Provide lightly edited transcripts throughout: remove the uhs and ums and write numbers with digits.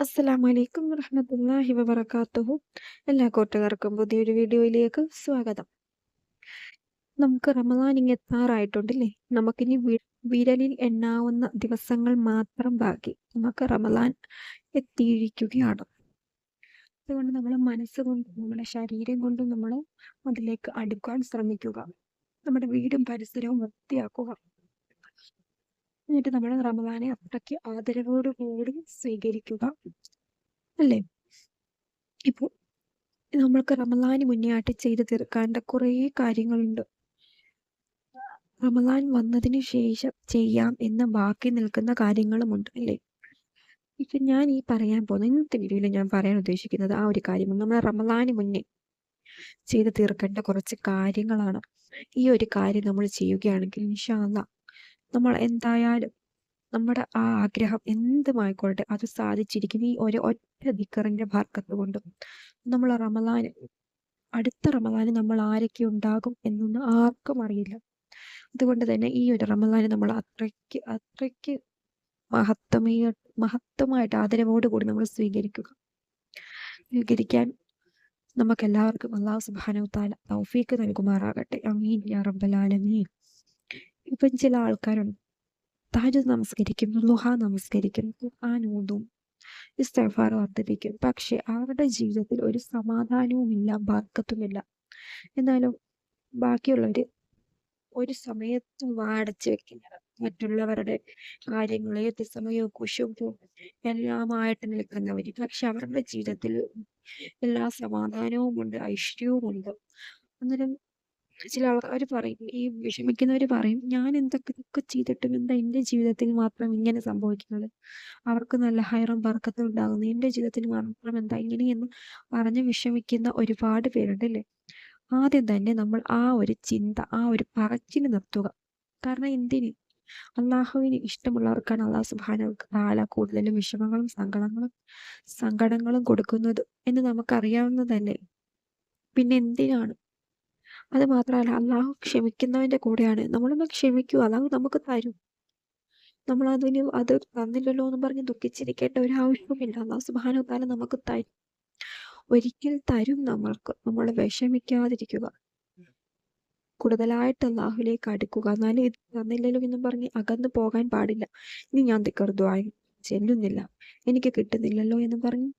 അസ്സലാമു അലൈക്കും വറഹ്മത്തുള്ളാഹി വബറകാതുഹു. എല്ലാ കൂട്ടുകാർക്കും പുതിയൊരു വീഡിയോയിലേക്ക് സ്വാഗതം. നമുക്ക് റമദാൻ ഇങ്ങ് എത്താറായിട്ടുണ്ടല്ലേ? നമുക്കിനി വിരലിൽ എണ്ണാവുന്ന ദിവസങ്ങൾ മാത്രം ബാക്കി. നമുക്ക് റമദാൻ എത്തിയിരിക്കുകയാണ്. അതുകൊണ്ട് നമ്മുടെ മനസ്സുകൊണ്ടും നമ്മുടെ ശരീരം കൊണ്ടും നമ്മൾ അതിലേക്ക് അടുക്കാൻ ശ്രമിക്കുക. നമ്മുടെ വീടും പരിസരവും വൃത്തിയാക്കുക. എന്നിട്ട് നമ്മൾ റമദാനെ അത്രയ്ക്ക് ആദരവോടുകൂടി സ്വീകരിക്കുക. അല്ലേ? ഇപ്പോൾ നമ്മൾക്ക് റമദാന് മുന്നേ ആയിട്ട് ചെയ്തു തീർക്കേണ്ട കുറേ കാര്യങ്ങളുണ്ട്. റമദാൻ വന്നതിന് ശേഷം ചെയ്യാം എന്ന് ബാക്കി നിൽക്കുന്ന കാര്യങ്ങളുമുണ്ട് അല്ലേ? ഇപ്പൊ ഞാൻ ഈ പറയാൻ പോകുന്ന ഇന്നത്തെ വീഡിയോയിൽ ഞാൻ പറയാൻ ഉദ്ദേശിക്കുന്നത് ആ ഒരു കാര്യമാണ്. നമ്മൾ റമദാന് മുന്നേ ചെയ്തു തീർക്കേണ്ട കുറച്ച് കാര്യങ്ങളാണ്. ഈ ഒരു കാര്യം നമ്മൾ ചെയ്യുകയാണെങ്കിൽ ഇൻഷാ അല്ലാഹ് നമ്മൾ എന്തായാലും നമ്മുടെ ആ ആഗ്രഹം എന്തുമായിക്കോട്ടെ അത് സാധിച്ചിരിക്കും. ഈ ഒരു ഒറ്റ ദിക്റിന്റെ ബർക്കത്ത് കൊണ്ട്. നമ്മൾ അടുത്ത റമദാന് നമ്മൾ ആരൊക്കെ ഉണ്ടാകും എന്നൊന്നും ആർക്കും അറിയില്ല. അതുകൊണ്ട് തന്നെ ഈ ഒരു റമദാന് നമ്മൾ അത്രയ്ക്ക് മഹത്വമായിട്ട് ആദരവോടുകൂടി നമ്മൾ സ്വീകരിക്കാൻ നമുക്ക് എല്ലാവർക്കും അല്ലാഹു സുബ്ഹാനഹു തആല തൗഫീഖ് നൽകുമാറാകട്ടെ. ആമീൻ യാ റബ്ബൽ ആലമീൻ. ഇപ്പം ചില ആൾക്കാരുണ്ട് തഹജ്ജുദ് നമസ്കരിക്കും, ളുഹ നമസ്കരിക്കും, ഖുർആൻ ഓതും, ഇസ്തിഗ്ഫാർ വർദ്ധിപ്പിക്കും. പക്ഷെ അവരുടെ ജീവിതത്തിൽ ഒരു സമാധാനവുമില്ല, ബർക്കത്തുമില്ല. എന്നാലും ബാക്കിയുള്ളവര് ഒരു സമയത്തും വാടച്ചു വെക്കുന്നത് മറ്റുള്ളവരുടെ കാര്യങ്ങൾ ഏത് സമയവും കുശുമ്പും എല്ലാമായിട്ട് നിൽക്കുന്നവര്. പക്ഷെ അവരുടെ ജീവിതത്തിൽ എല്ലാ സമാധാനവും ഉണ്ട്, ഐശ്വര്യവും ഉണ്ട്. അന്നേരം ചില ആൾക്കാർ പറയും, ഈ വിഷമിക്കുന്നവര് പറയും, ഞാൻ ഇതൊക്കെ ചെയ്തിട്ടും എന്താ എൻ്റെ ജീവിതത്തിൽ മാത്രം ഇങ്ങനെ സംഭവിക്കുന്നത്? അവർക്ക് നല്ല ഹൈറും ബർക്കത്തും ഉണ്ടാകുന്നു, എൻ്റെ ജീവിതത്തിൽ മാത്രം എന്താ ഇങ്ങനെയെന്ന് പറഞ്ഞ് വിഷമിക്കുന്ന ഒരുപാട് പേരുണ്ടല്ലേ? ആദ്യം തന്നെ നമ്മൾ ആ ഒരു ചിന്ത, ആ ഒരു പറച്ചിൽ നിർത്തുക. കാരണം എന്തിന്? അള്ളാഹുവിന് ഇഷ്ടമുള്ളവർക്കാണ് അള്ളാഹു സുബ്ഹാനഹു തആല കൂടുതലും വിഷമങ്ങളും സങ്കടങ്ങളും കൊടുക്കുന്നത് എന്ന് നമുക്കറിയാവുന്നതല്ലേ? പിന്നെ എന്തിനാണ്? അത് മാത്രമല്ല, അള്ളാഹു ക്ഷമിക്കുന്നവന്റെ കൂടെയാണ്. നമ്മളൊന്ന് ക്ഷമിക്കുക, അള്ളാഹു നമുക്ക് തരും. നമ്മൾ അത് തന്നില്ലല്ലോ എന്ന് പറഞ്ഞ് ദുഃഖിച്ചിരിക്കേണ്ട ഒരു ആവശ്യവുമില്ല. അള്ളാഹു സുബ്ഹാനഹു തആല നമുക്ക് തരും, ഒരിക്കൽ തരും നമ്മൾക്ക്. നമ്മൾ വിഷമിക്കാതിരിക്കുക, കൂടുതലായിട്ട് അള്ളാഹുലേക്ക് അടുക്കുക. എന്നാലും ഇത് തന്നില്ലല്ലോ എന്നും പറഞ്ഞ് അകന്നു പോകാൻ പാടില്ല. ഇനി ഞാൻ ദിക്ർ ദുആ ചെല്ലുന്നില്ല, എനിക്ക് കിട്ടുന്നില്ലല്ലോ എന്ന് പറഞ്ഞ്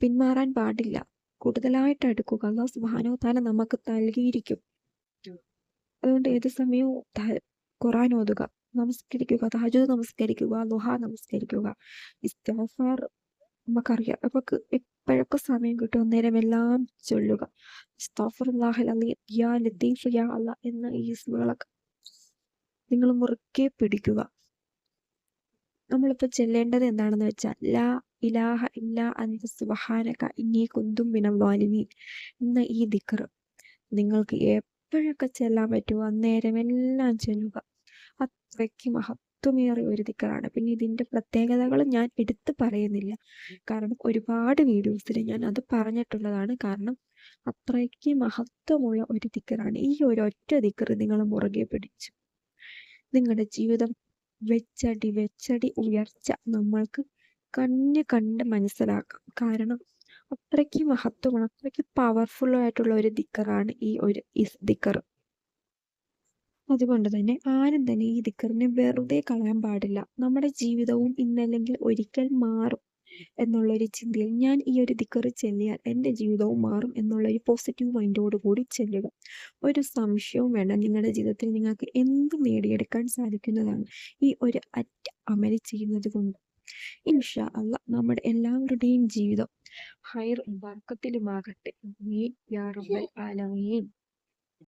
പിന്മാറാൻ പാടില്ല. കൂടുതലായിട്ട് അടുക്കുക. അള്ളാഹു സുബ്ഹാനഹു തആല നമുക്ക് നൽകിയിരിക്കും. അതുകൊണ്ട് ഏത് സമയവും ഖുർആൻ ഓതുക, നമസ്കരിക്കുക, തഹജ്ജുദ് നമസ്കരിക്കുക, ളുഹ നമസ്കരിക്കുക, ഇസ്തിഗ്ഫാർ നമുക്കറിയാം. നമുക്ക് എപ്പോഴൊക്കെ സമയം കിട്ടും അന്നേരം എല്ലാം ചൊല്ലുക. അസ്തഗ്ഫിറുല്ലാഹൽ അലീം, യാ ലത്തീഫ് യാ അല്ലാഹ് എന്ന ഈ ഇസ്മുകളൊക്കെ നിങ്ങൾ മുറുക്കെ പിടിക്കുക. നമ്മളിപ്പോ ചെല്ലേണ്ടത് എന്താണെന്ന് വെച്ചാൽ ലാ ഇലാഹ ഇല്ലാ അൻത സുബ്ഹാനക ഇന്നീ കുന്തു മിനൽ ളാലിമീൻ എന്ന ഈ ദിക്ർ നിങ്ങൾക്ക് എപ്പോഴൊക്കെ ചെല്ലാൻ പറ്റുമോ അന്നേരം എല്ലാം ചെല്ലുക. അത്രയ്ക്ക് മഹത്വമേറിയ ഒരു ദിക്റാണ്. പിന്നെ ഇതിന്റെ പ്രത്യേകതകൾ ഞാൻ എടുത്തു പറയുന്നില്ല, കാരണം ഒരുപാട് വീഡിയോസിൽ ഞാൻ അത് പറഞ്ഞിട്ടുള്ളതാണ്. കാരണം അത്രയ്ക്ക് മഹത്വമുള്ള ഒരു ദിക്റാണ്. ഈ ഒരു ഒറ്റ ദിക്ർ നിങ്ങൾ മുറുകെ പിടിച്ചു, നിങ്ങളുടെ ജീവിതം വെച്ചടി ഉയർച്ച നമ്മൾക്ക് കണ്ട് മനസ്സിലാക്കാം. കാരണം അത്രയ്ക്ക് മഹത്വമാണ്, അത്രയ്ക്ക് പവർഫുൾ ആയിട്ടുള്ള ഒരു ദിക്റാണ് ഈ ഒരു ദിക്ർ. അതുകൊണ്ട് തന്നെ ആരും തന്നെ ഈ ദിക്റിനെ വെറുതെ കളയാൻ പാടില്ല. നമ്മുടെ ജീവിതവും ഇന്നല്ലെങ്കിൽ ഒരിക്കൽ മാറും എന്നുള്ളൊരു ചിന്തയിൽ ഞാൻ ഈ ഒരു ദിക്ർ ചെല്ലിയാൽ എൻ്റെ ജീവിതവും മാറും എന്നുള്ളൊരു പോസിറ്റീവ് മൈൻഡോട് കൂടി ചെല്ലുക. ഒരു സംശയവും വേണ്ട, നിങ്ങളുടെ ജീവിതത്തിൽ നിങ്ങൾക്ക് എന്തും നേടിയെടുക്കാൻ സാധിക്കുന്നതാണ് ഈ ഒരു അമല് ചെയ്യുന്നത് കൊണ്ട്. ഇൻഷാ അല്ലാഹ് നമ്മുടെ എല്ലാവരുടെയും ജീവിതം ഹൈർ ബർക്കത്തിലുമാകട്ടെ. ആമീൻ യാ റബ്ബൽ ആലമീൻ.